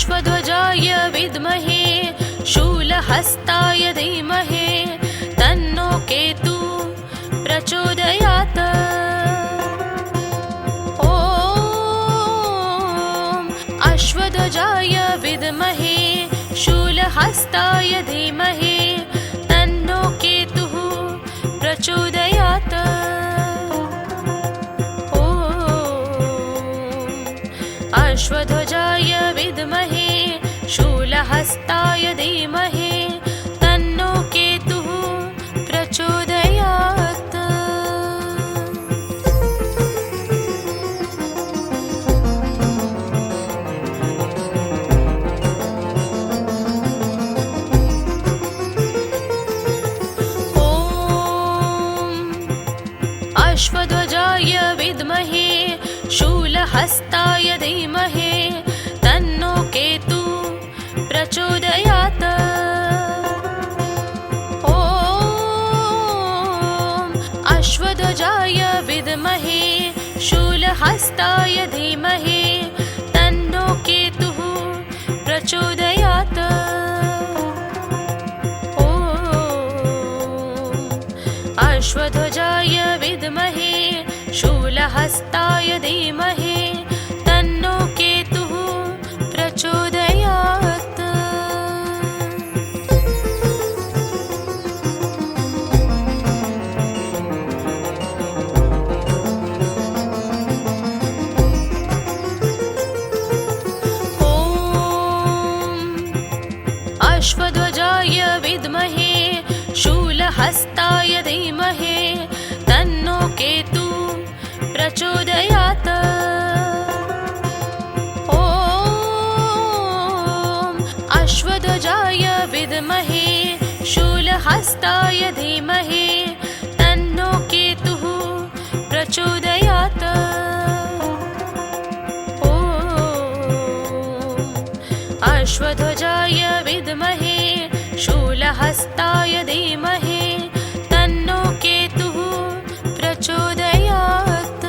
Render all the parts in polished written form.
अश्वध्वजाय विद्महे शूलहस्ताय धीमहि तन्नो केतु प्रचोदयात्। ॐ अश्वध्वजाय विद्महे शूलहस्ताय धीमहि तन्नो केतुः प्रचोदयात्। ॐ अश्वध्वजाय विद्महे शूलहस्ताय धीमहि तन्नो केतुः प्रचोदयात्। अश्वध्वजाय विद्महे शूलहस्ताय धीमहि तन्नो केतु प्रचोदयात्। ॐ अश्वध्वजाय विद्महे शूलहस्ताय धीमहि तन्नो केतुः प्रचोदयात्। ॐ अश्वध्वजाय विद्महे शूलहस्ताय धीमहि तन्नो केतुः प्रचोदयात्। ॐ अश्वध्वजाय विद्महे शूलहस्ताय धीमहि तन्नो केतु प्रचोदयात्। ॐ अश्वध्वजाय विद्महे शूलहस्ताय धीमहि तन्नो केतुः प्रचोदयात्। ॐ अश्वध्वजाय विद्महे शूलहस्ताय धीमहि तन्नो केतुः प्रचोदयात्।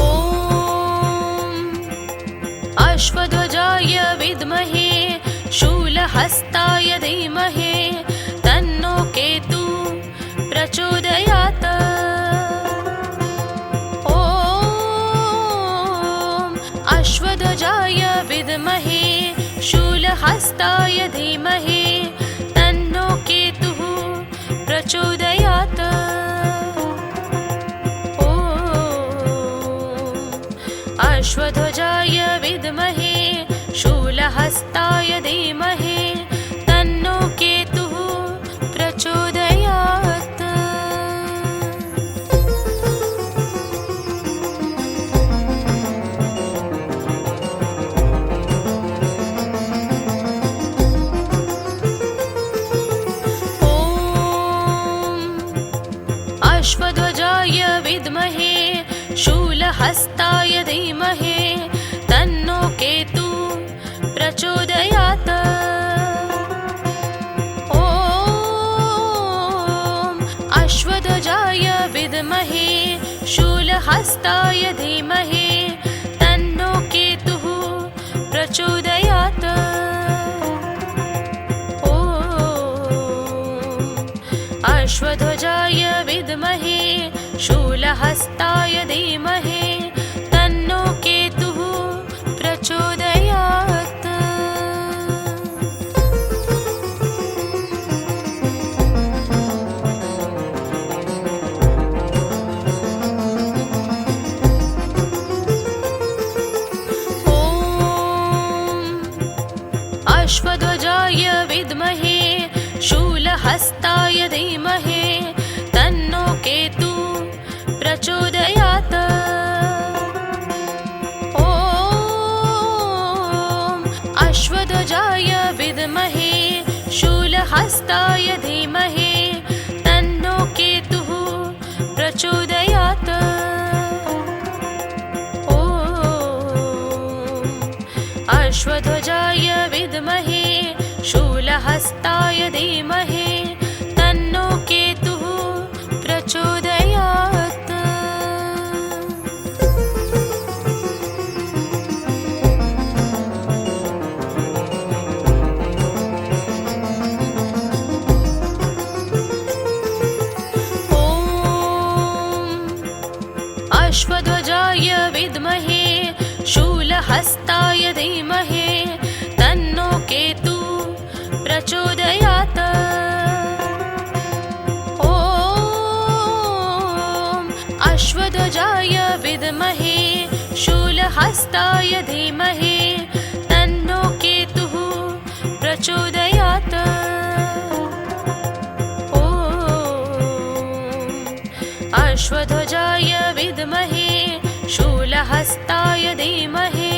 ॐ अश्वध्वजाय विद्महे शूलहस्ताय धीमहि तन्नो केतु प्रचोदयात्। ॐ अश्वध्वजाय विद्महे शूलहस्ताय धीमहि तन्नो केतुः प्रचोदयात्। ॐ अश्वध्वजाय विद्महे शूलहस्ताय धीमहि तन्नो केतुः प्रचोदयात्। ॐ अश्वध्वजाय विद्महे शूलहस्ताय धीमहि तन्नो केतु प्रचोदयात्। ॐ अश्वध्वजाय विद्महे शूलहस्ताय धीमहि तन्नो केतुः प्रचोदयात्। ॐ अश्वध्वजाय विद्महे शूलहस्ताय धीमहि तन्नो केतुः प्रचोदयात्। ॐ अश्वध्वजाय विद्महे शूलहस्ताय धीमहि तन्नो केतु प्रचोदयात्। ॐ अश्वध्वजाय विद्महे शूलहस्ताय धीमहि तन्नो केतुः प्रचोदयात्। ॐ अश्वध्वजाय विद्महे शूलहस्ताय शूलहस्ताय धीमहि तन्नो केतुः प्रचोदयात्। अश्वध्वजाय विद्महे शूलहस्ताय धीमहि तन्नो केतु प्रचोदयात्। ॐ अश्वध्वजाय विद्महे शूलहस्ताय धीमहि तन्नो केतुः प्रचोदयात्। अश्वध्वजाय विद्महे शूलहस्ताय धीमहि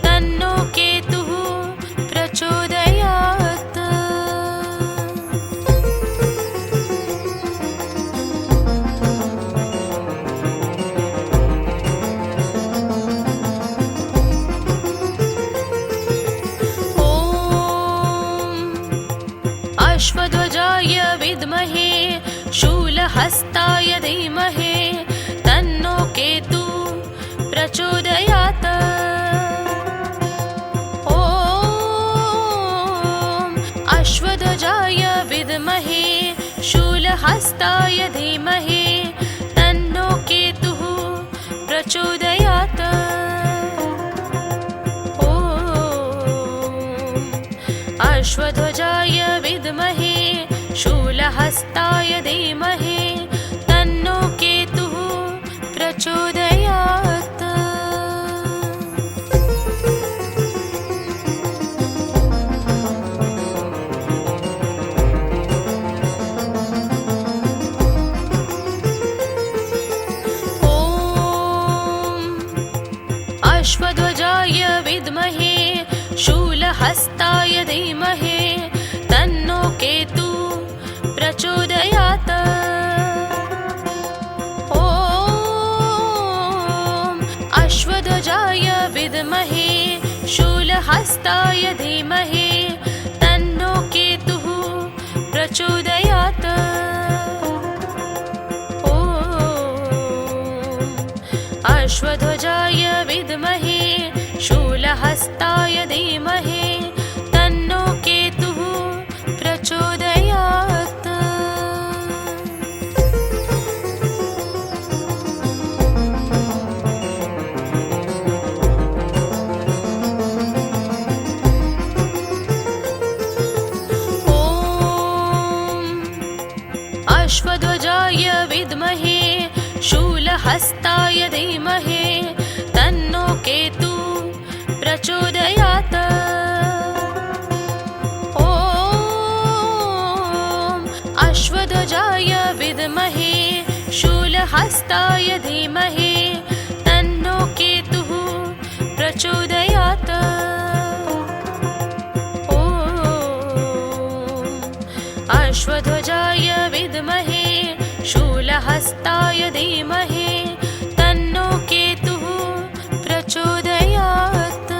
तन्नो केतुः प्रचोदयात्। ॐ अश्वध्वजाय विद्महे शूलहस्ताय धीमहि तन्नो केतु प्रचोदयात्। ॐ अश्वध्वजाय विद्महे शूलहस्ताय धीमहि तन्नो केतुः प्रचोदयात्। ॐ अश्वध्वजाय विद्महे शूलहस्ताय धीमहि तन्नो केतुः प्रचोदयात्। ॐ अश्वध्वजाय विद्महे शूलहस्ताय धीमहि तन्नो केतु प्रचोदयात्। ॐ अश्वध्वजाय विद्महे शूलहस्ताय धीमहि तन्नो केतुः प्रचोदयात्। ॐ अश्वध्वजाय विद्महे शूलहस्ताय धीमहि तन्नो केतुः प्रचोदयात्। ॐ अश्वध्वजाय विद्महे शूलहस्ताय धीमहि तन्नो केतु प्रचोदयात्। ॐ अश्वध्वजाय विद्महे शूलहस्ताय धीमहि तन्नो केतुः प्रचोदयात्। ॐ अश्वध्वजाय विद्महे शूलहस्ताय धीमहि तन्नो केतुः प्रचोदयात्।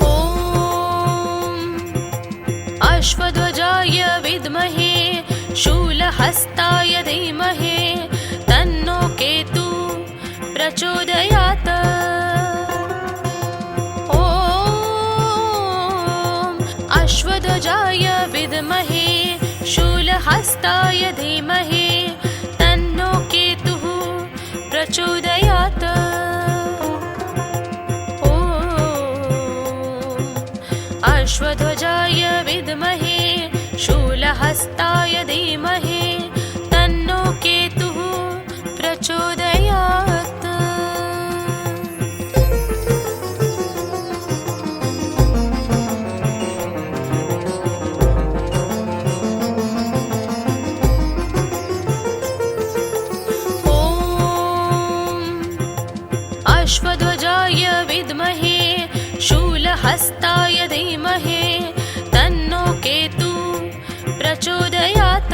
ॐ अश्वध्वजाय विद्महे शूलहस्ताय धीमहि तन्नो केतु प्रचोदयात्। ॐ अश्वध्वजाय विद्महे शूलहस्ताय धीमहि तन्नो केतुः प्रचोदयात्। ॐ अश्वध्वजाय विद्महे शूलहस्ताय धीमहि तन्नो केतुः प्रचोदयात्। अश्वध्वजाय विद्महे शूलहस्ताय धीमहि तन्नो केतु प्रचोदयात्।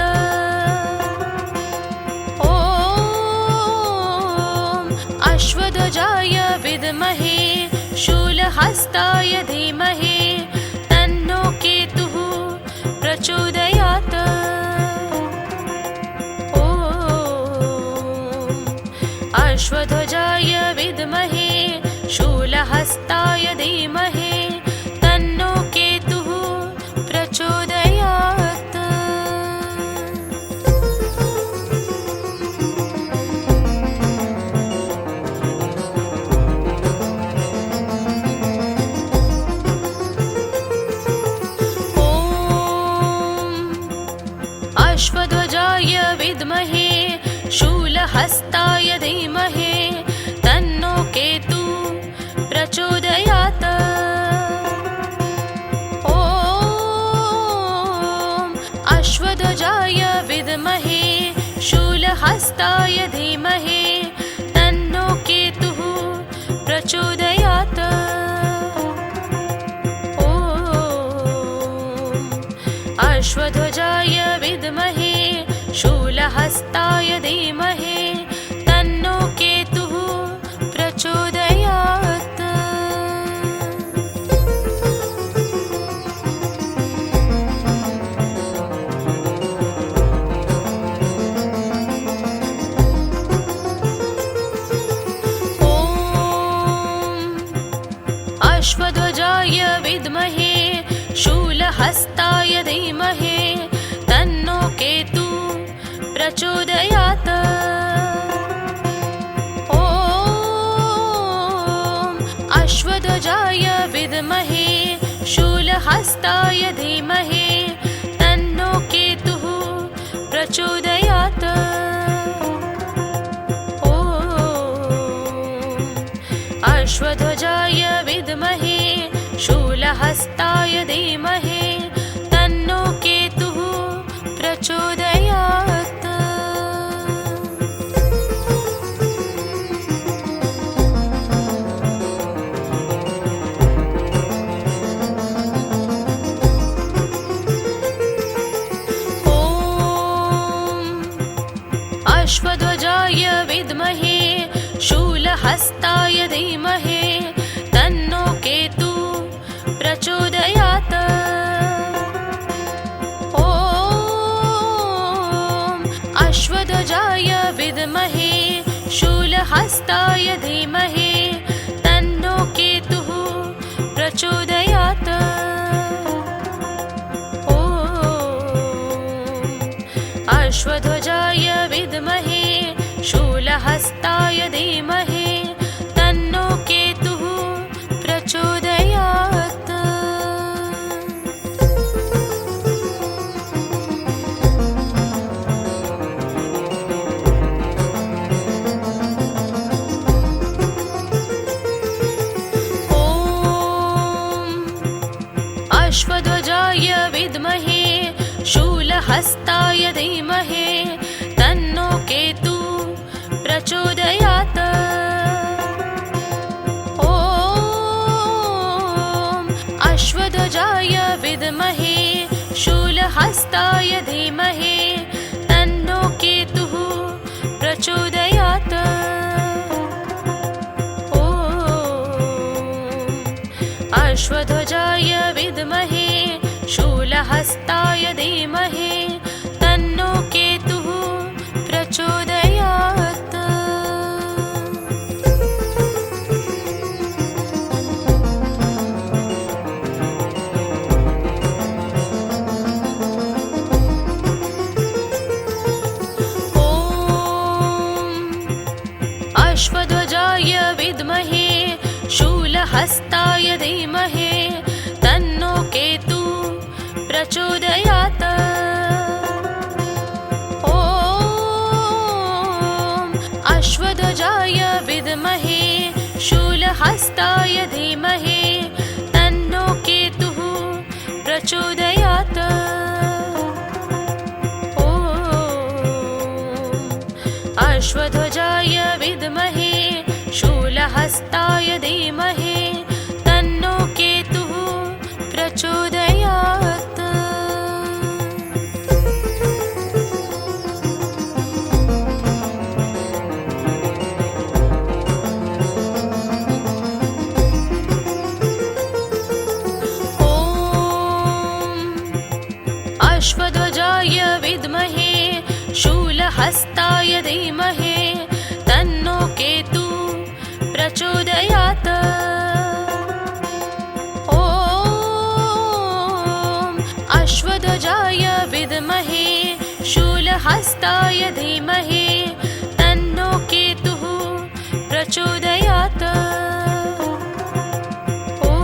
शूलहस्ताय धीमहि तन्नो केतुः प्रचोदयात्। ॐ अश्वध्वजाय विद्महे शूलहस्ताय धीमहि तन्नो केतुः प्रचोदयात्। अश्वध्वजाय विद्महे शूलहस्ताय धीमहि तन्नो केतु प्रचोदयात्। ॐ अश्वध्वजाय विद्महे शूलहस्ताय धीमहि तन्नो केतुः प्रचोदयात्। अश्वध्वजाय विद्महे शूलहस्ताय धीमहि तन्नो केतुः प्रचोदयात्। ॐ अश्वध्वजाय विद्महे शूलहस्ताय धीमहि तन्नो केतु प्रचोदयात्। ॐ अश्वध्वजाय विद्महे शूलहस्ताय धीमहि तन्नो केतुः प्रचोदयात्। ॐ अश्वध्वजाय विद्महे शूलहस्ताय धीमहि तन्नो केतुः प्रचोदयात्। ॐ अश्वध्वजाय विद्महे शूलहस्ताय धीमहि तन्नो केतु प्रचोदयात्। ॐ अश्वध्वजाय विद्महे शूलहस्ताय धीमहि तन्नो केतुः प्रचोदयात्। ॐ अश्वध्वजाय विद्महे शूलहस्ताय धीमहि तन्नो केतुः प्रचोदयात्। ॐ अश्वध्वजाय विद्महे शूलहस्ताय धीमहि तन्नो केतु प्रचोदयात्। ॐ अश्वध्वजाय विद्महे शूलहस्ताय धीमहि तन्नो केतुः प्रचोदयात्। ॐ अश्वध्वजाय विद्महे शूलहस्ताय धीमहि तन्नो केतुः प्रचोदयात्। ॐ अश्वध्वजाय विद्महे शूलहस्ताय धीमहि तन्नो केतु प्रचोदयात्। ॐ अश्वध्वजाय विद्महे शूलहस्ताय धीमहि तन्नो केतुः प्रचोदयात्। ॐ अश्वध्वजाय विद्महे शूलहस्ताय धीमहि तन्नो केतुः प्रचोदयात्। ॐ शूलहस्ताय धीमहि तन्नो केतु प्रचोदयात्। ॐ अश्वध्वजाय विद्महे शूलहस्ताय धीमहि तन्नो केतुः प्रचोदयात्। ॐ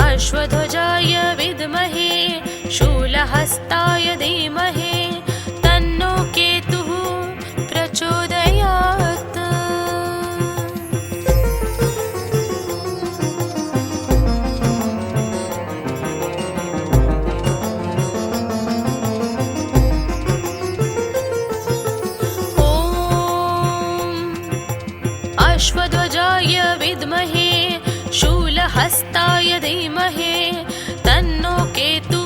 अश्वध्वजाय विद्महे शूलहस्ताय धीमहि तन्नो केतुः प्रचोदयात्। अश्वध्वजाय विद्महे शूलहस्ताय धीमहि तन्नो केतु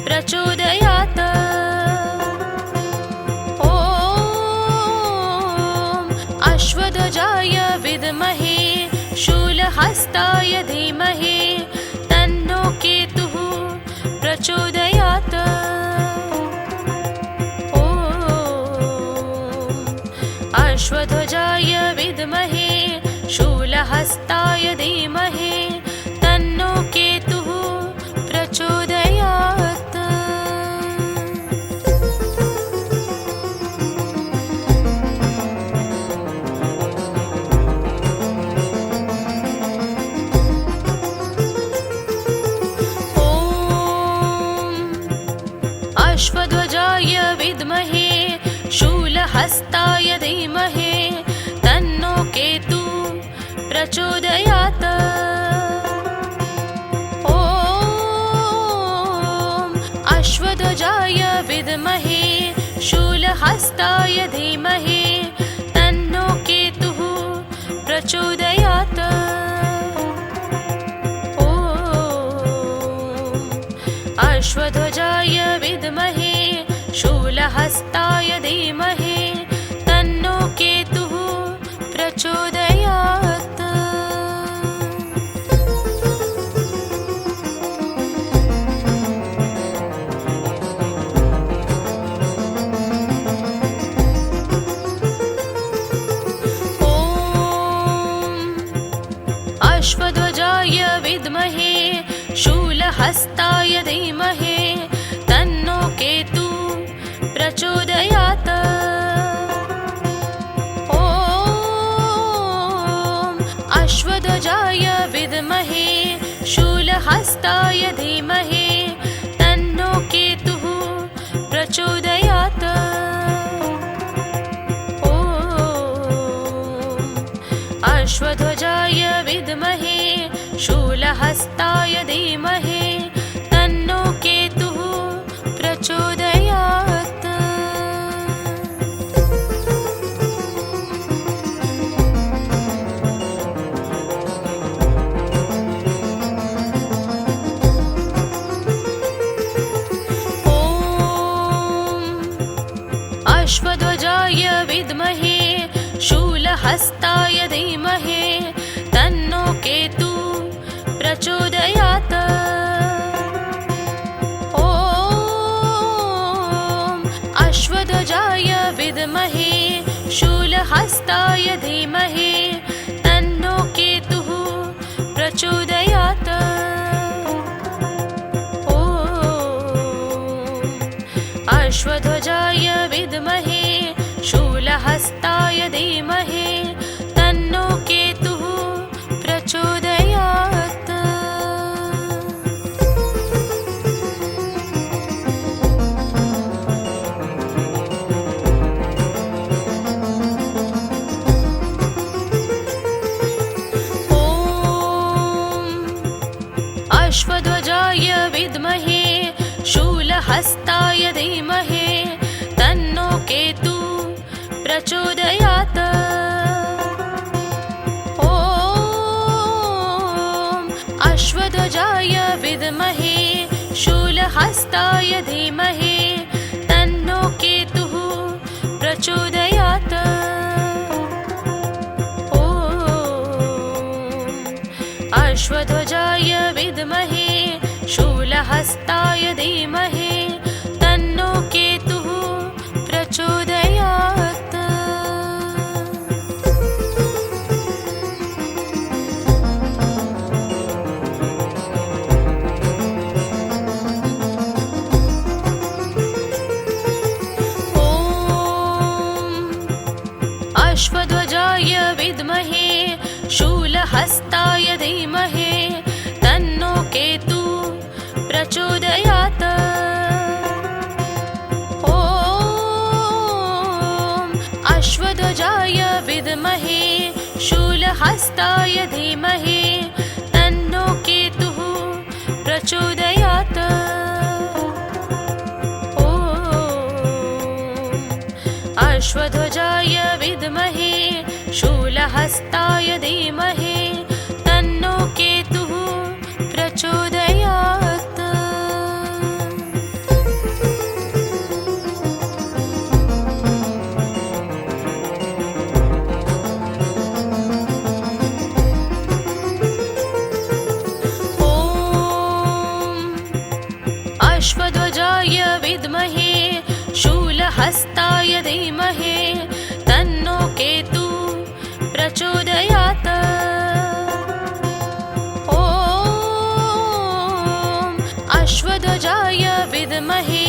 प्रचोदयात्। ॐ अश्वध्वजाय विद्महे शूलहस्ताय धीमहि तन्नो केतुः प्रचोदयात्। ॐ अश्वध्वजाय विद्महे शूलहस्ताय धीमहि तन्नो केतुः प्रचोदयात्। ॐ अश्वध्वजाय विद्महे शूलहस्ताय धीमहि तन्नो केतु प्रचोदयात्। ॐ अश्वध्वजाय विद्महे शूलहस्ताय धीमहि तन्नो केतुः प्रचोदयात्। ॐ अश्वध्वजाय विद्महे शूलहस्ताय धीमहि तन्नो केतुः प्रचोदयात्। ॐ अश्वध्वजाय विद्महे शूलहस्ताय धीमहि तन्नो केतु प्रचोदयात्। ॐ अश्वध्वजाय विद्महे शूलहस्ताय धीमहि तन्नो केतुः प्रचोदयात्। ॐ अश्वध्वजाय विद्महे शूलहस्ताय धीमहि तन्नो केतुः प्रचोदयात्। ॐ अश्वध्वजाय विद्महे शूलहस्ताय धीमहि तन्नो केतु प्रचोदयात्। ॐ अश्वध्वजाय विद्महे शूलहस्ताय धीमहि तन्नो केतुः प्रचोदयात्। ॐ अश्वध्वजाय विद्महे शूलहस्ताय धीमहि तन्नो केतुः प्रचोदयात्। ॐ अश्वध्वजाय विद्महे शूलहस्ताय धीमहि तन्नो केतु प्रचोदयात्। ॐ अश्वध्वजाय विद्महे शूलहस्ताय धीमहि तन्नो केतुः प्रचोदयात्। ॐ अश्वध्वजाय विद्महे शूलहस्ताय धीमहि तन्नो केतुः अश्वध्वजाय विद्महे शूलहस्ताय धीमहि तन्नो केतु प्रचोदयात्। ॐ अश्वध्वजाय विद्महे शूलहस्ताय धीमहि तन्नो केतुः प्रचोदयात्। अश्वध्वजाय विद्महे शूलहस्ताय धीमहि तन्नो केतुः प्रचोदयात्। ॐ अश्वध्वजाय विद्महे शूलहस्ताय धीमहि तन्नो केतु प्रचोदयात्। ॐ अश्वध्वजाय विद्महे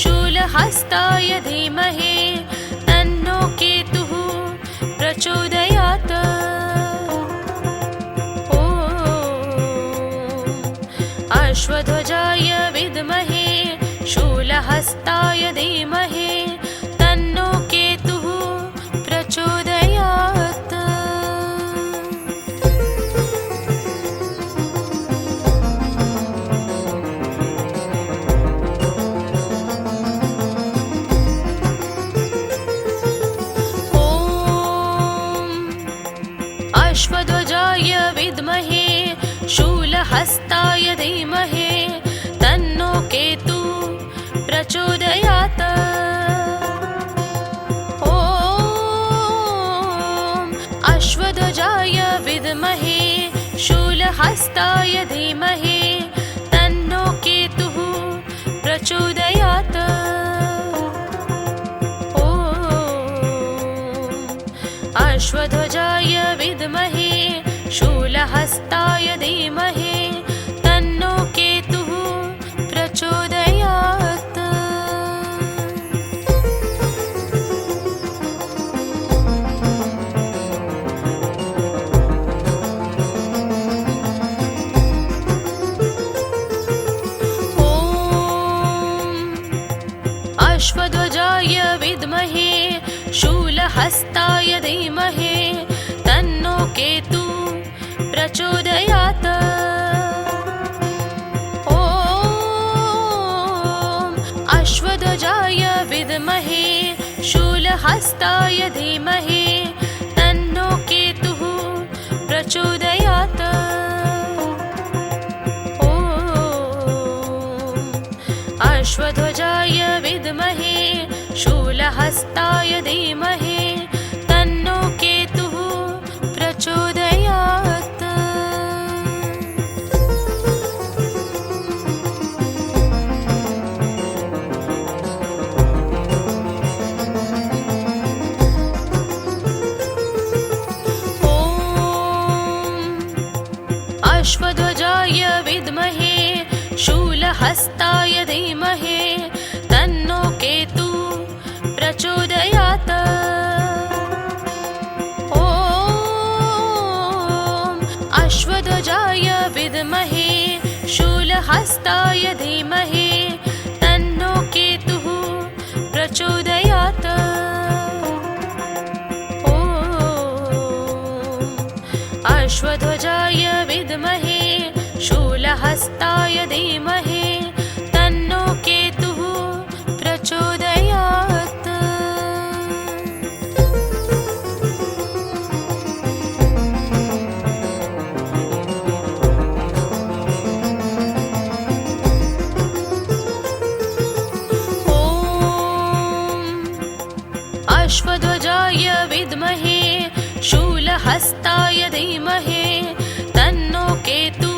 शूलहस्ताय धीमहि तन्नो केतुः प्रचोदयात्। ॐ अश्वध्वजाय विद्महे शूलहस्ताय धीमहि तन्नो केतुः प्रचोदयात्। ॐ अश्वध्वजाय विद्महे शूलहस्ताय धीमहि तन्नो केतु प्रचोदयात्। ॐ अश्वध्वजाय विद्महे शूलहस्ताय धीमहि तन्नो केतुः प्रचोदयात्। ॐ अश्वध्वजाय विद्महे शूलहस्ताय धीमहि तन्नो केतुः प्रचोदयात्। ॐ अश्वध्वजाय विद्महे शूलहस्ताय धीमहि तन्नो केतु प्रचोदयात्। ॐ अश्वध्वजाय विद्महे शूलहस्ताय धीमहि तन्नो केतुः प्रचोदयात्। ॐ अश्वध्वजाय विद्महे शूलहस्ताय धीमहि तन्नो केतुः प्रचोदयात्। ॐ अश्वध्वजाय विद्महे शूलहस्ताय धीमहि तन्नो केतु प्रचोदयात्। ॐ अश्वध्वजाय विद्महे शूलहस्ताय धीमहि तन्नो केतुः प्रचोदयात्। ॐ अश्वध्वजाय विद्महे शूलहस्ताय धीमहि तन्नो केतुः प्रचोदयात्। ॐ अश्वध्वजाय विद्महे शूलहस्ताय धीमहि तन्नो केतु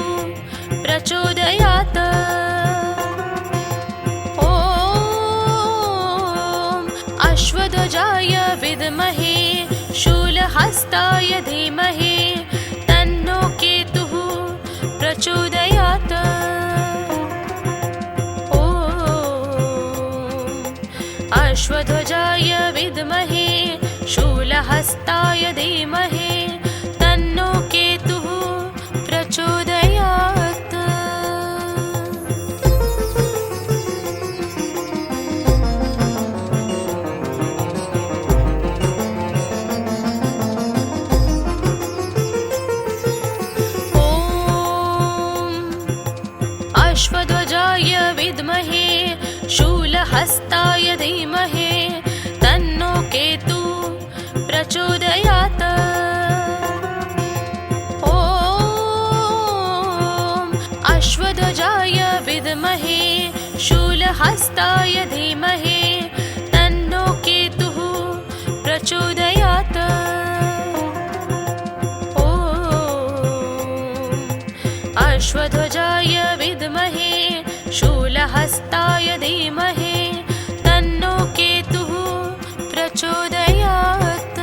प्रचोदयात्। ॐ अश्वध्वजाय विद्महे शूलहस्ताय धीमहि तन्नो केतुः प्रचोदयात्। ॐ अश्वध्वजाय विद्महे शूलहस्ताय धीमहि तन्नो केतुः प्रचोदयात्। अश्वध्वजाय विद्महे शूलहस्ताय धीमहि तन्नो केतु प्रचोदयात्। ॐ अश्वध्वजाय विद्महे शूलहस्ताय धीमहि तन्नो केतुः प्रचोदयात्। अश्वध्वजाय विद्महे शूलहस्ताय धीमहि तन्नो केतुः प्रचोदयात्।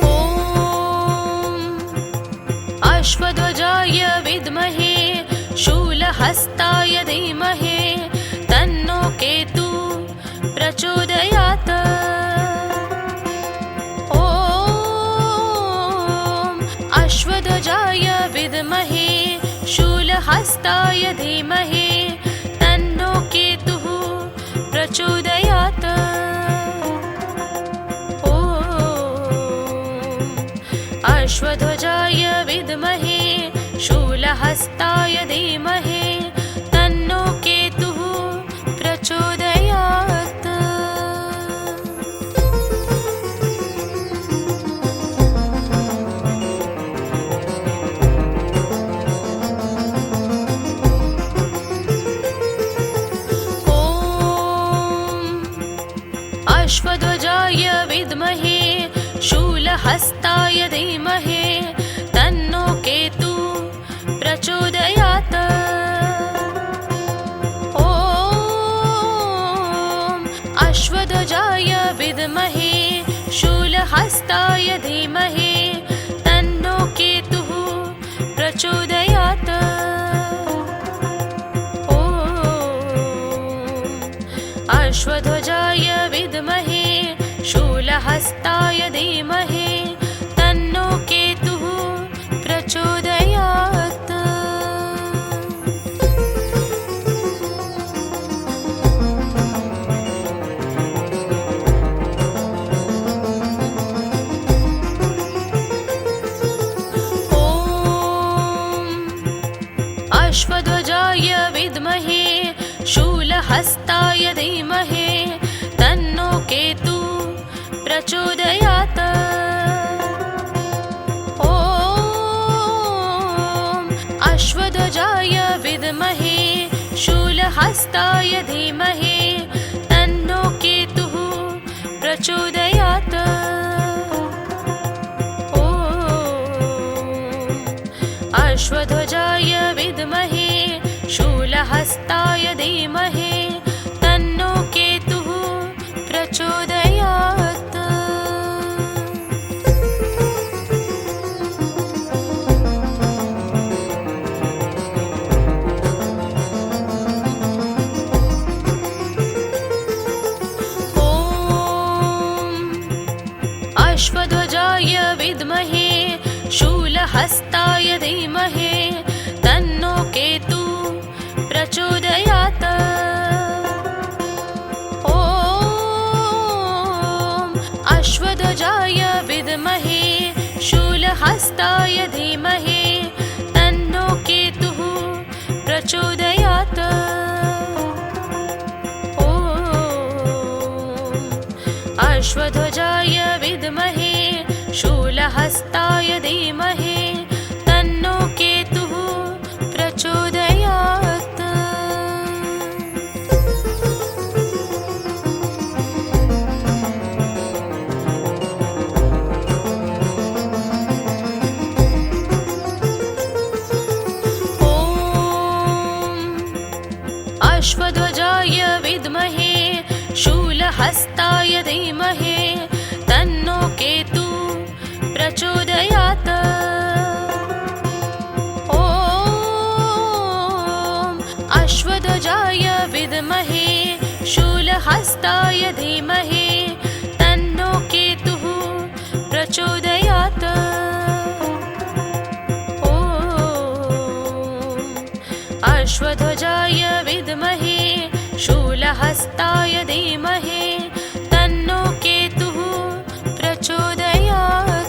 ॐ अश्वध्वजाय विद्महे शूलहस्ताय धीमहि तन्नो केतु प्रचोदयात्। ॐ अश्वध्वजाय विद्महे शूलहस्ताय धीमहि तन्नो केतुः प्रचोदयात्। ॐ अश्वध्वजाय विद्महे शूलहस्ताय धीमहि तन्नो केतुः प्रचोदयात्। ॐ अश्वध्वजाय विद्महे शूलहस्ताय धीमहि तन्नो केतु प्रचोदयात्। ॐ अश्वध्वजाय विद्महे शूलहस्ताय धीमहि तन्नो केतुः प्रचोदयात्। ॐ अश्वध्वजाय विद्महे शूलहस्ताय धीमहि तन्नो केतुः प्रचोदयात्। ॐ अश्वध्वजाय विद्महे शूलहस्ताय धीमहि तन्नो केतु प्रचोदयात्। ॐ अश्वध्वजाय विद्महे शूलहस्ताय धीमहि तन्नो केतुः प्रचोदयात्। ॐ अश्वध्वजाय विद्महे शूलहस्ताय धीमहि तन्नो केतुः प्रचोदयात्। ॐ अश्वध्वजाय विद्महे शूलहस्ताय धीमहि तन्नो केतु प्रचोदयात्। ॐ अश्वध्वजाय विद्महे शूलहस्ताय धीमहि तन्नो केतुः प्रचोदयात्। ॐ अश्वध्वजाय विद्महे शूलहस्ताय धीमहि तन्नो केतुः प्रचोदयात्। अश्वध्वजाय विद्महे शूलहस्ताय धीमहि तन्नो केतुः प्रचोदयात्। ॐ अश्वध्वजाय विद्महे शूलहस्ताय धीमहि तन्नो केतुः प्रचोदयात्। ॐ अश्वध्वजाय विद्महे शूलहस्ताय धीमहि तन्नो केतुः प्रचोदयात्।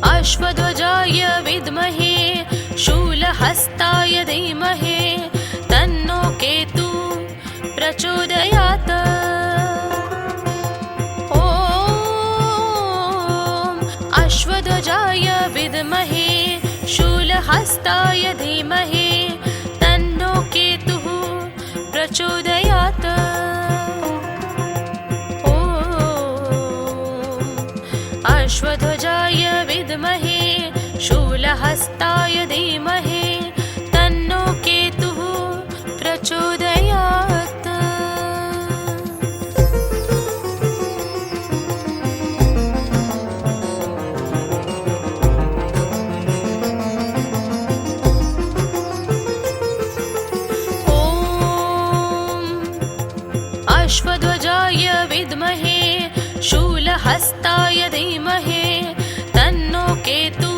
अश्वध्वजाय विद्महे शूलहस्ताय धीमहि तन्नो केतु प्रचोदयात्। ॐ अश्वध्वजाय विद्महे शूलहस्ताय धीमहि तन्नो केतुः प्रचोदयात्। ॐ अश्वध्वजाय विद्महे शूलहस्ताय धीमहि तन्नो केतुः प्रचोदयात्। ॐ अश्वध्वजाय विद्महे शूलहस्ताय धीमहि तन्नो केतु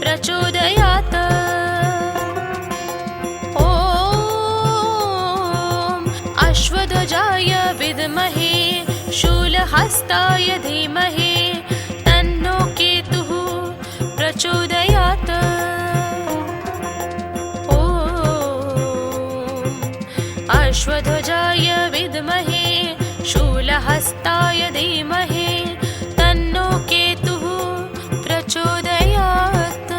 प्रचोदयात्। ॐ अश्वध्वजाय विद्महे शूलहस्ताय धीमहि तन्नो केतुः प्रचोदयात्। ॐ अश्वध्वजाय विद्महे शूलहस्ताय धीमहि तन्नो केतुः प्रचोदयात्।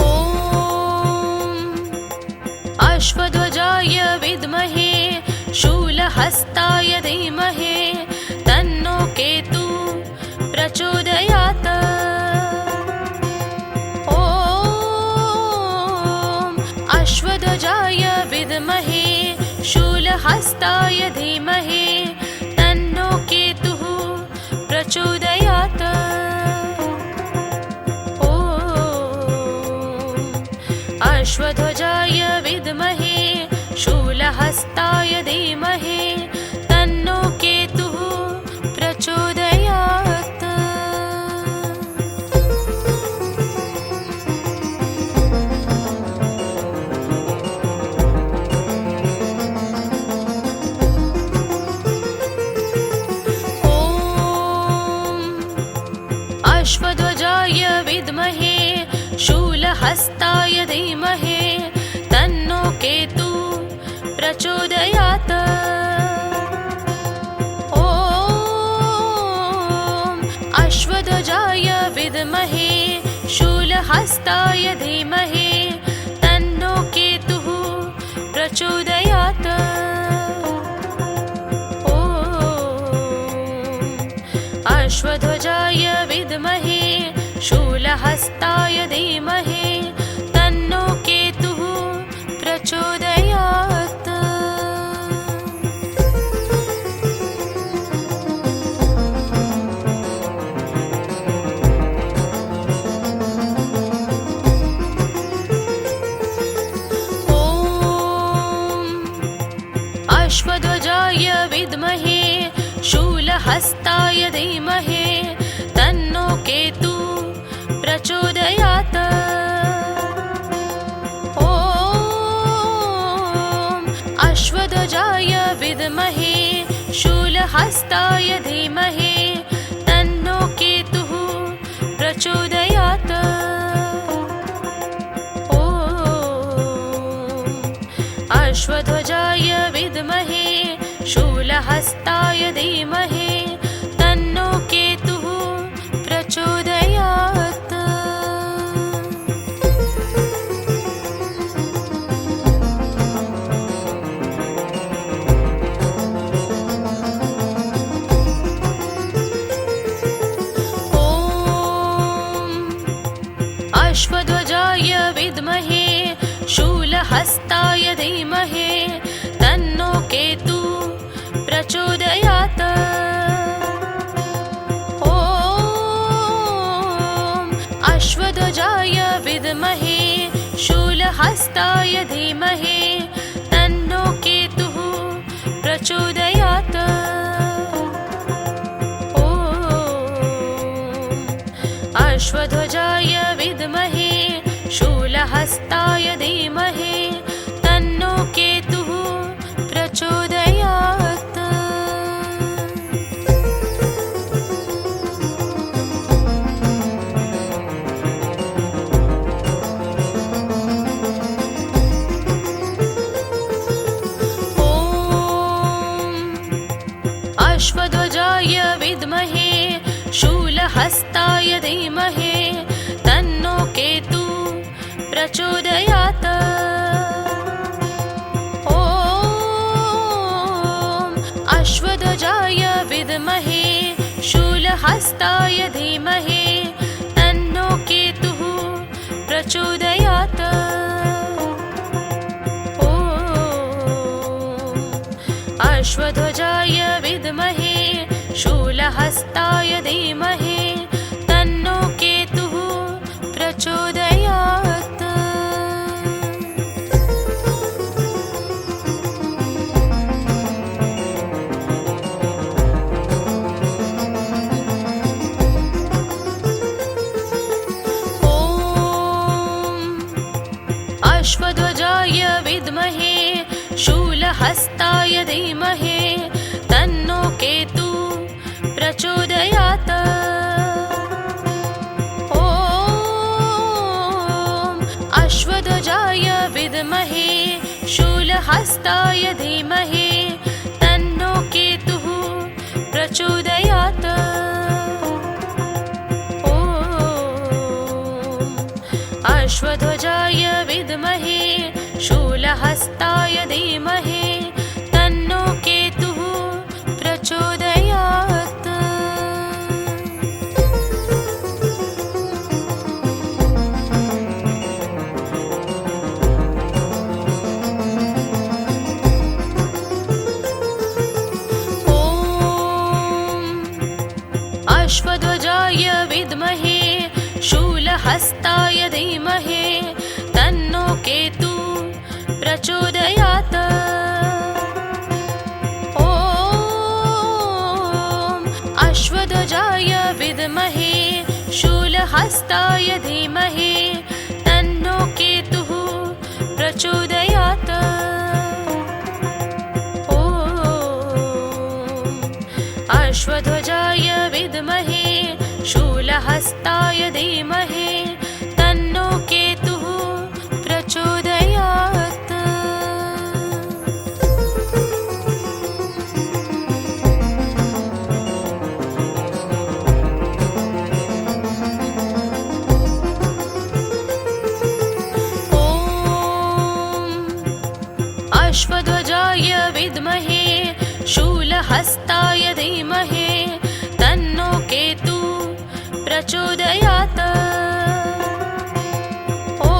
ॐ अश्वध्वजाय विद्महे शूलहस्ताय धीमहि तन्नो केतु प्रचोदयात्। ॐ अश्वध्वजाय विद्महे शूलहस्ताय धीमहि तन्नो केतुः प्रचोदयात्। ॐ अश्वध्वजाय विद्महे शूलहस्ताय धीमहि तन्नो केतुः प्रचोदयात्। ॐ अश्वध्वजाय विद्महे शूलहस्ताय धीमहि तन्नो केतु प्रचोदयात्। ॐ अश्वध्वजाय विद्महे शूलहस्ताय धीमहि तन्नो केतुः प्रचोदयात्। ॐ अश्वध्वजाय विद्महे शूलहस्ताय धीमहि तन्नो केतुः प्रचोदयात्। ॐ अश्वध्वजाय विद्महे शूलहस्ताय धीमहि तन्नो केतु प्रचोदयात्। ॐ अश्वध्वजाय विद्महे शूलहस्ताय धीमहि तन्नो केतुः प्रचोदयात्। ॐ अश्वध्वजाय विद्महे शूलहस्ताय धीमहि तन्नो केतुः प्रचोदयात्। अश्वध्वजाय विद्महे शूलहस्ताय धीमहि तन्नो केतु प्रचोदयात्। ॐ अश्वध्वजाय विद्महे शूलहस्ताय धीमहि तन्नो केतुः प्रचोदयात्। ॐ अश्वध्वजाय विद्महे शूलहस्ताय धीमहि तन्नो केतुः प्रचोदयात्। अश्वध्वजाय विद्महे शूलहस्ताय धीमहि तन्नो केतु प्रचोदयात्। ॐ अश्वध्वजाय विद्महे शूलहस्ताय धीमहि तन्नो केतुः प्रचोदयात्। ॐ अश्वध्वजाय विद्महे शूलहस्ताय धीमहि तन्नो केतुः प्रचोदयात्। ॐ अश्वध्वजाय विद्महे शूलहस्ताय धीमहि तन्नो केतु प्रचोदयात्। ॐ अश्वध्वजाय विद्महे शूलहस्ताय धीमहि तन्नो केतुः प्रचोदयात्। ॐ अश्वध्वजाय विद्महे शूलहस्ताय धीमहि तन्नो केतुः प्रचोदयात्। ॐ अश्वध्वजाय विद्महे शूलहस्ताय धीमहि तन्नो केतु प्रचोदयात्। ॐ अश्वध्वजाय विद्महे शूलहस्ताय धीमहि तन्नो केतुः प्रचोदयात्। ॐ अश्वध्वजाय विद्महे शूलहस्ताय धीमहि तन्नो केतुः प्रचोदयात्। ॐ अश्वध्वजाय विद्महे शूलहस्ताय धीमहि तन्नो केतु प्रचोदयात्। ॐ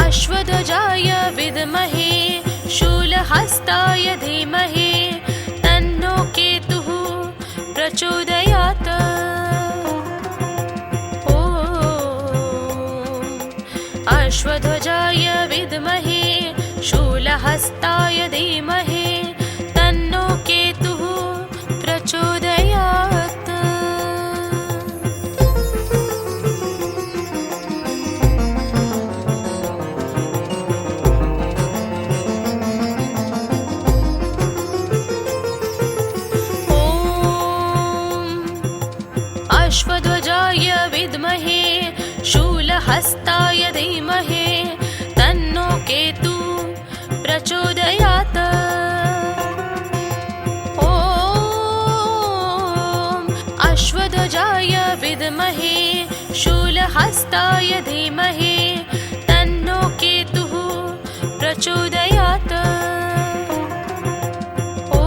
अश्वध्वजाय विद्महे शूलहस्ताय धीमहि तन्नो केतुः प्रचोदयात्। ॐ अश्वध्वजाय विद्महे शूलहस्ताय धीमहि तन्नो केतुः प्रचोदयात्। ॐ अश्वध्वजाय विद्महे शूलहस्ताय धीमहि तन्नो केतु प्रचोदयात्। ॐ अश्वध्वजाय विद्महे शूलहस्ताय धीमहि तन्नो केतुः प्रचोदयात्। ॐ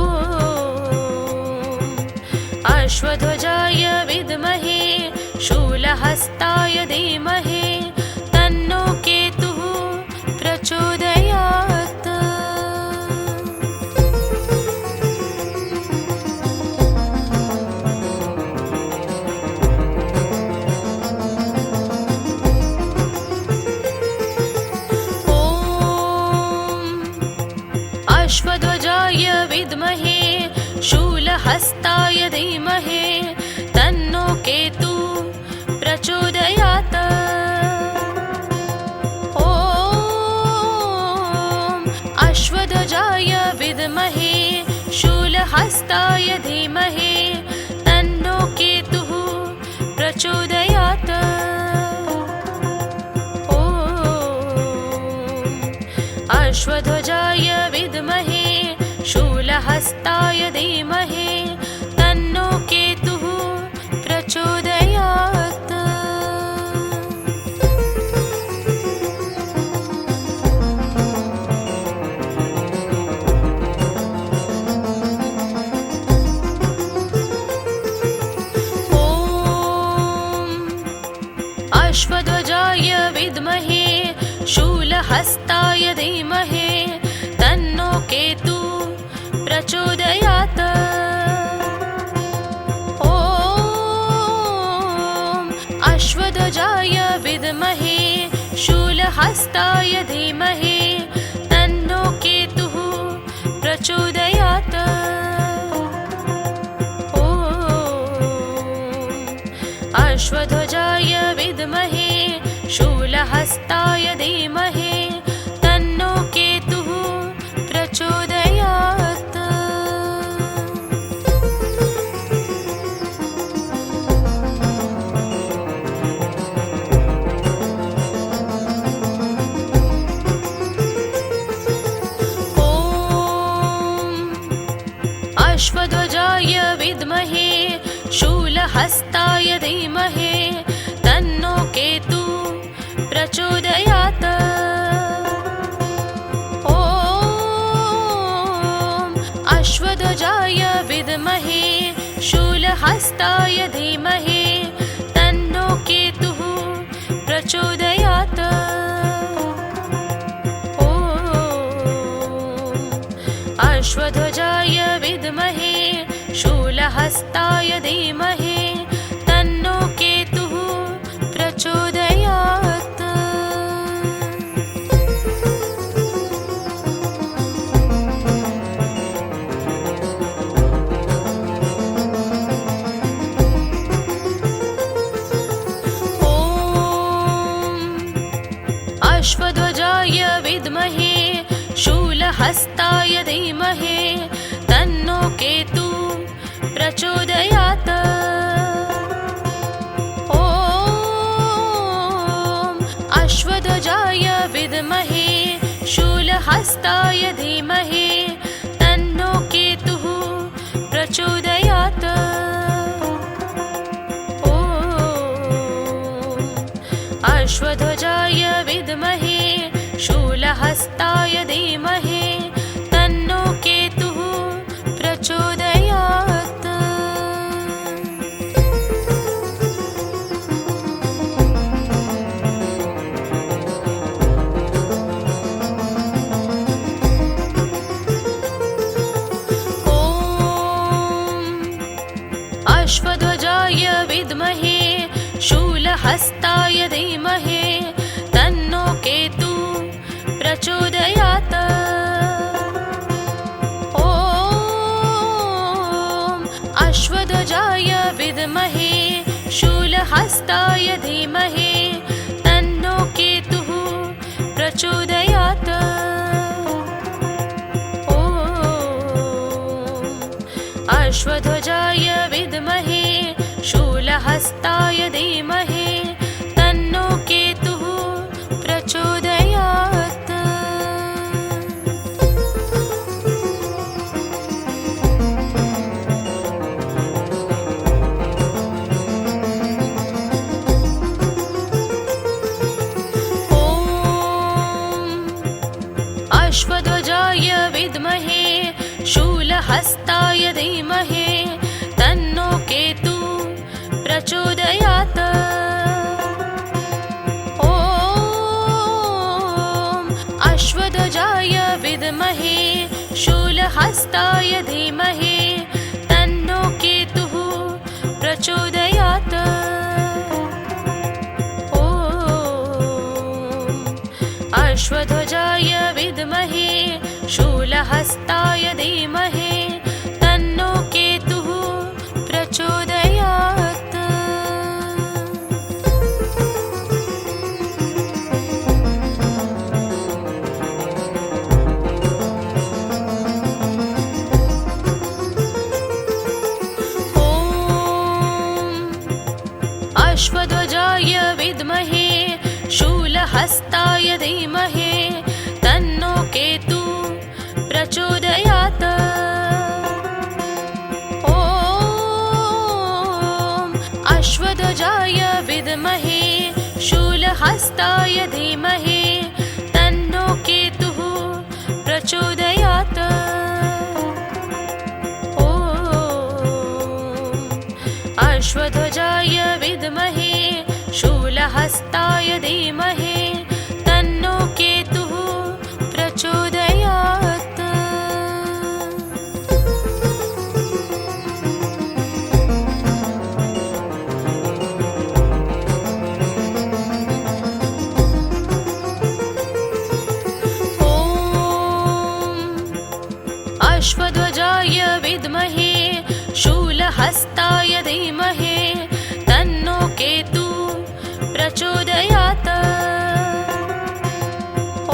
अश्वध्वजाय विद्महे शूलहस्ताय धीमहि तन्नो केतुः प्रचोदयात्। अश्वध्वजाय विद्महे शूलहस्ताय धीमहि तन्नो केतुः प्रचोदयात्। ॐ अश्वध्वजाय विद्महे शूलहस्ताय धीमहि तन्नो केतुः प्रचोदयात्। अश्वध्वजाय विद्महे शूलहस्ताय धीमहि तन्नो केतुः प्रचोदयात्। ॐ अश्वध्वजाय विद्महे शूलहस्ताय धीमहि तन्नो केतुः प्रचोदयात्। ॐ अश्वध्वजाय विद्महे शूलहस्ताय धीमहि तन्नो केतुः प्रचोदयात्। ॐ अश्वध्वजाय विद्महे शूलहस्ताय धीमहि तन्नो केतुः प्रचोदयात्। ॐ अश्वध्वजाय विद्महे शूलहस्ताय धीमहि तन्नो केतुः प्रचोदयात्। ॐ अश्वध्वजाय विद्महे शूलहस्ताय धीमहि तन्नो केतुः प्रचोदयात्। ॐ अश्वध्वजाय विद्महे शूलहस्ताय धीमहि तन्नो केतुः प्रचोदयात्। ॐ अश्वध्वजाय विद्महे शूलहस्ताय धीमहि तन्नो केतुः प्रचोदयात्। ॐ अश्वध्वजाय विद्महे शूलहस्ताय धीमहि तन्नो केतुः प्रचोदयात्। ॐ अश्वध्वजाय विद्महे शूलहस्ताय धीमहि तन्नो केतुः प्रचोदयात्। ॐ अश्वध्वजाय विद्महे शूलहस्ताय धीमहि तन्नो केतुः प्रचोदयात्। ॐ अश्वध्वजाय विद्महे शूलहस्ताय धीमहि तन्नो केतुः प्रचोदयात्। ॐ अश्वध्वजाय विद्महे शूलहस्ताय धीमहि तन्नो केतुः प्रचोदयात्। अश्वध्वजाय विद्महे शूलहस्ताय धीमहि तन्नो केतुः प्रचोदयात्। प्रचोदयात्। ॐ अश्वध्वजाय विद्महे शूलहस्ताय धीमहि तन्नो केतुः प्रचोदयात्। ॐ अश्वध्वजाय विद्महे शूलहस्ताय धीमहि तन्नो केतुः प्रचोदयात्। अश्वध्वजाय विद्महे शूलहस्ताय धीमहि तन्नो केतु प्रचोदयात्। ॐ अश्वध्वजाय विद्महे शूलहस्ताय धीमहि तन्नो केतुः प्रचोदयात्। ॐ अश्वध्वजाय विद्महे शूलहस्ताय धीमहि तन्नो केतुः प्रचोदयात्। ॐ अश्वध्वजाय विद्महे शूलहस्ताय धीमहि तन्नो केतु प्रचोदयात्।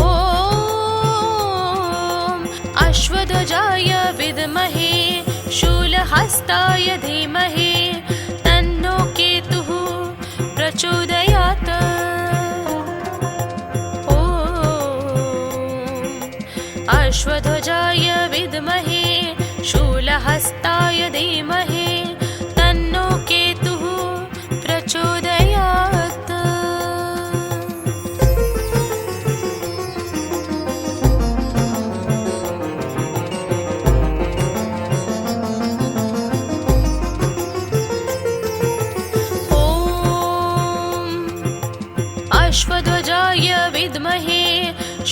ॐ अश्वध्वजाय विद्महे शूलहस्ताय धीमहि तन्नो केतुः प्रचोदयात्। ॐ अश्वध्वजाय विद्महे शूलहस्ताय धीमहि तन्नो केतुः प्रचोदयात्। ॐ अश्वध्वजाय विद्महे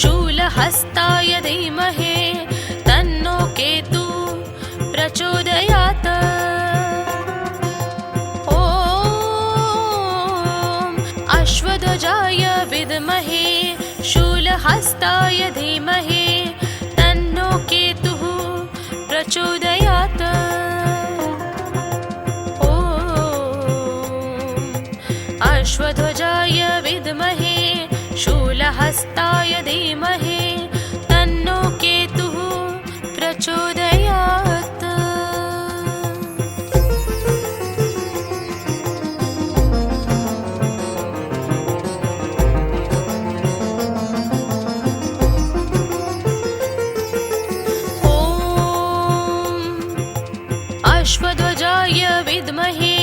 शूलहस्ताय धीमहि तन्नो केतु प्रचोदयात्। ॐ अश्वध्वजाय विद्महे शूलहस्ताय धीमहि तन्नो केतुः प्रचोदयात्। ॐ अश्वध्वजाय विद्महे शूलहस्ताय धीमहि तन्नो केतुः प्रचोदयात्। ॐ अश्वध्वजाय विद्महे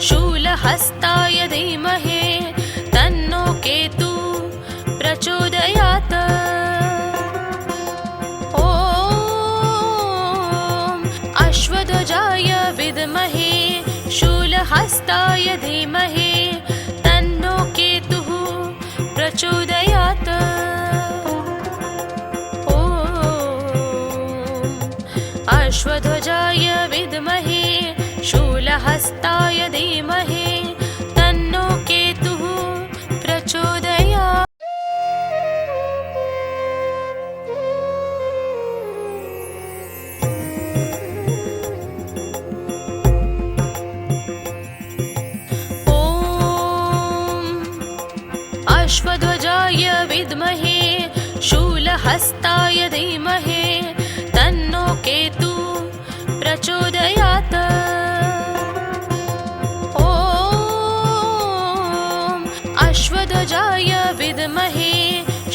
शूलहस्ताय धीमहि तन्नो केतु प्रचोदयात्। ॐ अश्वध्वजाय विद्महे शूलहस्ताय धीमहि तन्नो केतुः प्रचोदयात्। ॐ अश्वध्वजाय विद्महे शूलहस्ताय धीमहि तन्नो केतुः प्रचोदयात्। अश्वध्वजाय विद्महे शूलहस्ताय धीमहि तन्नो केतु प्रचोदयात्। ॐ अश्वध्वजाय विद्महे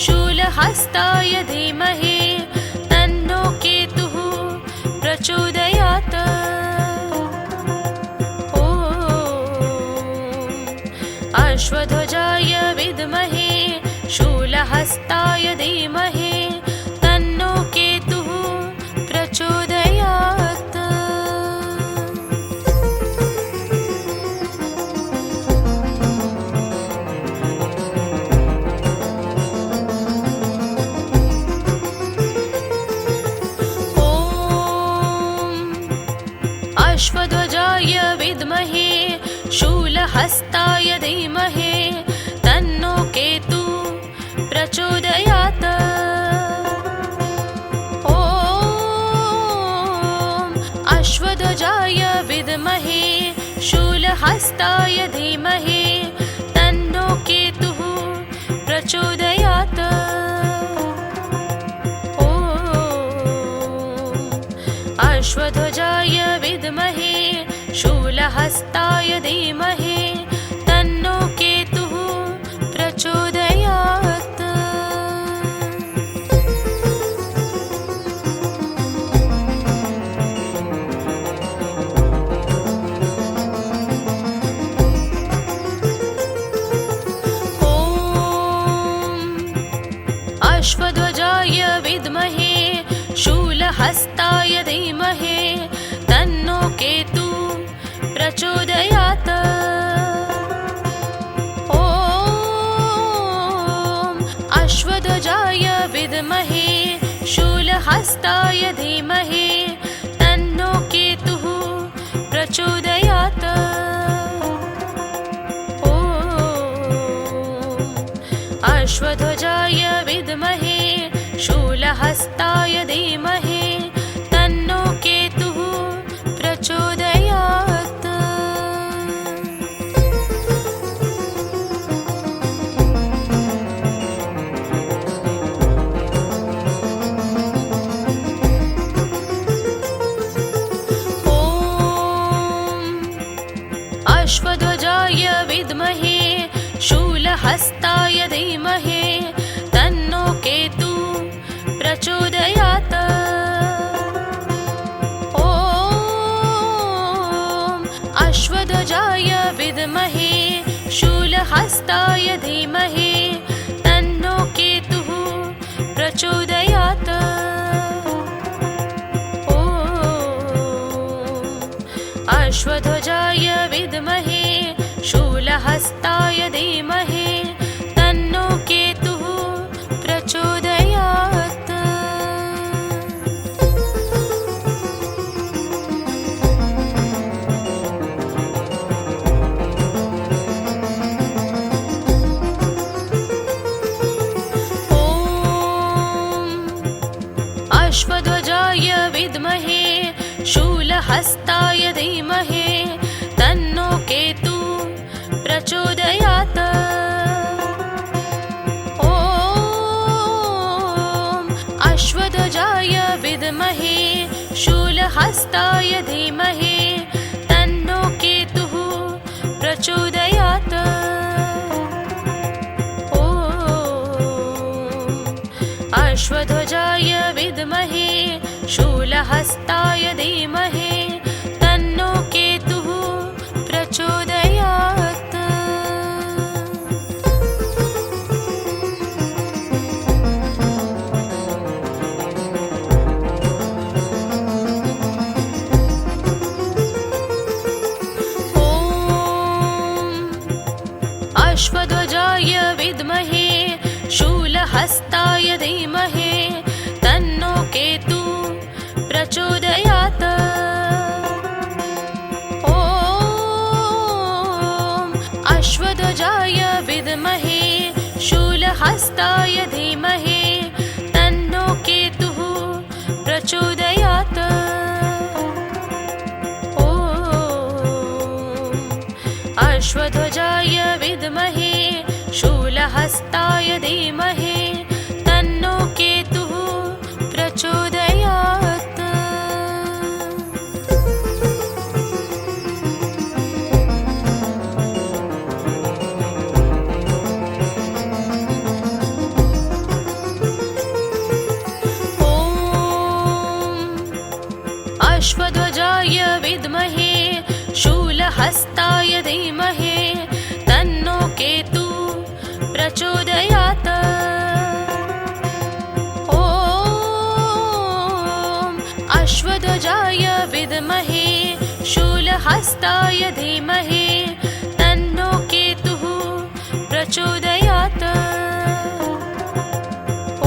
शूलहस्ताय धीमहि तन्नो केतुः प्रचोदयात्। ॐ अश्वध्वजाय विद्महे शूलहस्ताय धीमहि तन्नो केतुः प्रचोदयात्। ॐ शूलहस्ताय धीमहि तन्नो केतुः प्रचोदयात्। ॐ अश्वध्वजाय विद्महे शूलहस्ताय धीमहि तन्नो केतुः प्रचोदयात्। अश्वध्वजाय विद्महे शूलहस्ताय धीमहि तन्नो केतुः प्रचोदयात्। ॐ अश्वध्वजाय विद्महे शूलहस्ताय धीमहि तन्नो केतुः प्रचोदयात्। अश्वध्वजाय विद्महे शूलहस्ताय धीमहि तन्नो केतुः प्रचोदयात्। ॐ अश्वध्वजाय विद्महे शूलहस्ताय धीमहि तन्नो केतुः प्रचोदयात्। ॐ अश्वध्वजाय विद्महे शूलहस्ताय धीमहि तन्नो केतुः प्रचोदयात्। ॐ अश्वध्वजाय विद्महे शूलहस्ताय धीमहि तन्नो केतुः प्रचोदयात्। ॐ अश्वध्वजाय विद्महे शूलहस्ताय धीमहि तन्नो केतुः प्रचोदयात्। ॐ अश्वध्वजाय विद्महे शूलहस्ताय धीमहि तन्नो केतुः प्रचोदयात्। ॐ अश्वध्वजाय विद्महे शूलहस्ताय धीमहि तन्नो केतुः प्रचोदयात्। ॐ अश्वध्वजाय विद्महे शूलहस्ताय धीमहि तन्नो केतुः प्रचोदयात्। ॐ अश्वध्वजाय विद्महे शूलहस्ताय धीमहि तन्नो केतुः प्रचोदयात्। ॐ अश्वध्वजाय विद्महे शूलहस्ताय धीमहि तन्नो केतुः प्रचोदयात्। अश्वध्वजाय विद्महे शूलहस्ताय धीमहि तन्नो केतुः प्रचोदयात्। ॐ अश्वध्वजाय विद्महे शूलहस्ताय धीमहि तन्नो केतुः प्रचोदयात्।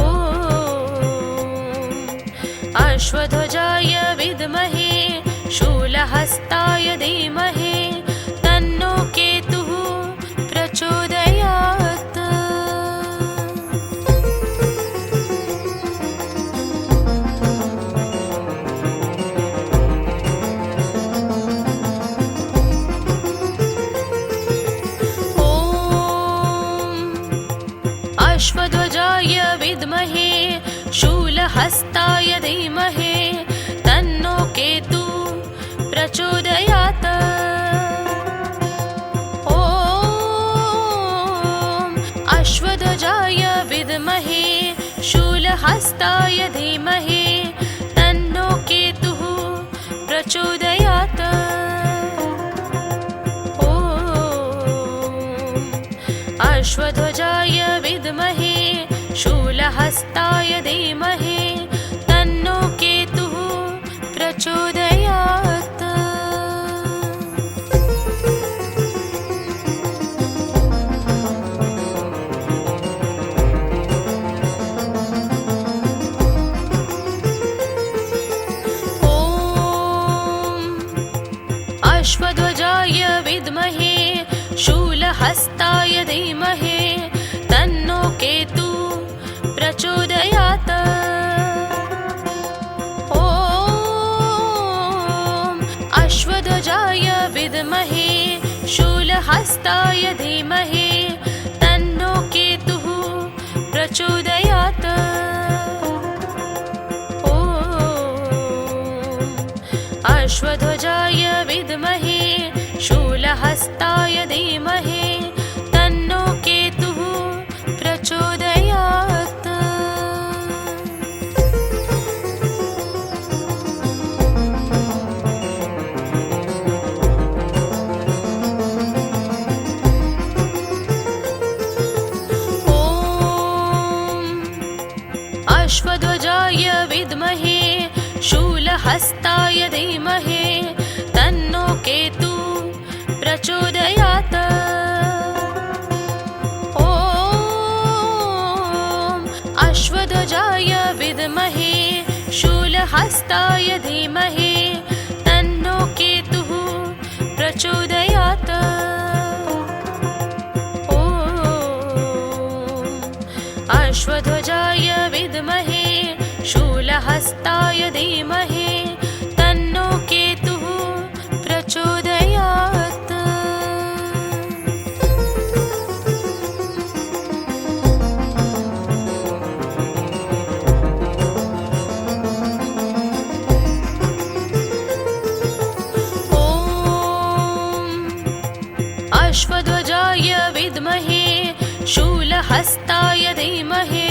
ॐ अश्वध्वजाय विद्महे शूलहस्ताय धीमहि तन्नो केतुः प्रचोदयात्। ॐ अश्वध्वजाय विद्महे शूलहस्ताय धीमहि तन्नो केतु प्रचोदयात्। ॐ अश्वध्वजाय विद्महे शूलहस्ताय धीमहि तन्नो केतुः प्रचोदयात्। ॐ अश्वध्वजाय विद्महे शूलहस्ताय धीमहि तन्नो केतुः प्रचोदयात्। अश्वध्वजाय विद्महे शूलहस्ताय धीमहि तन्नो केतु प्रचोदयात्। ॐ अश्वध्वजाय विद्महे शूलहस्ताय धीमहि तन्नो केतुः प्रचोदयात्। ॐ अश्वध्वजाय विद्महे शूलहस्ताय धीमहि तन्नो केतुः प्रचोदयात्। ॐ अश्वध्वजाय विद्महे शूलहस्ताय धीमहि तन्नो केतु प्रचोदयात्। ॐ अश्वध्वजाय विद्महे शूलहस्ताय धीमहि तन्नो केतुः प्रचोदयात्। ॐ अश्वध्वजाय विद्महे शूलहस्ताय धीमहि तन्नो केतुः प्रचोदयात्। ॐ अश्वध्वजाय विद्महे शूलहस्ताय धीमहि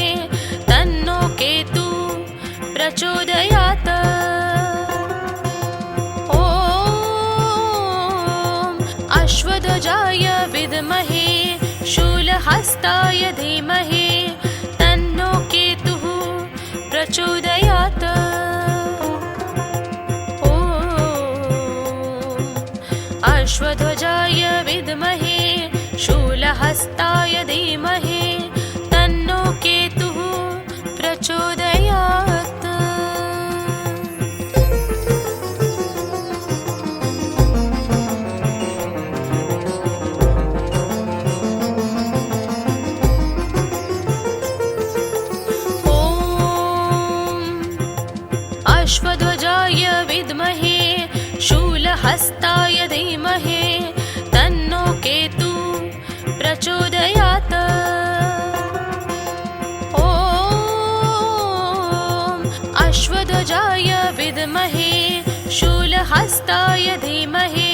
तन्नो केतु प्रचोदयात्। ॐ अश्वध्वजाय विद्महे शूलहस्ताय धीमहि तन्नो केतुः प्रचोदयात्। ॐ अश्वध्वजाय विद्महे शूलहस्ताय धीमहि तन्नो केतुः प्रचोदयात्। ॐ अश्वध्वजाय विद्महे शूलहस्ताय धीमहि तन्नो केतु प्रचोदयात्। ॐ अश्वध्वजाय विद्महे शूलहस्ताय धीमहि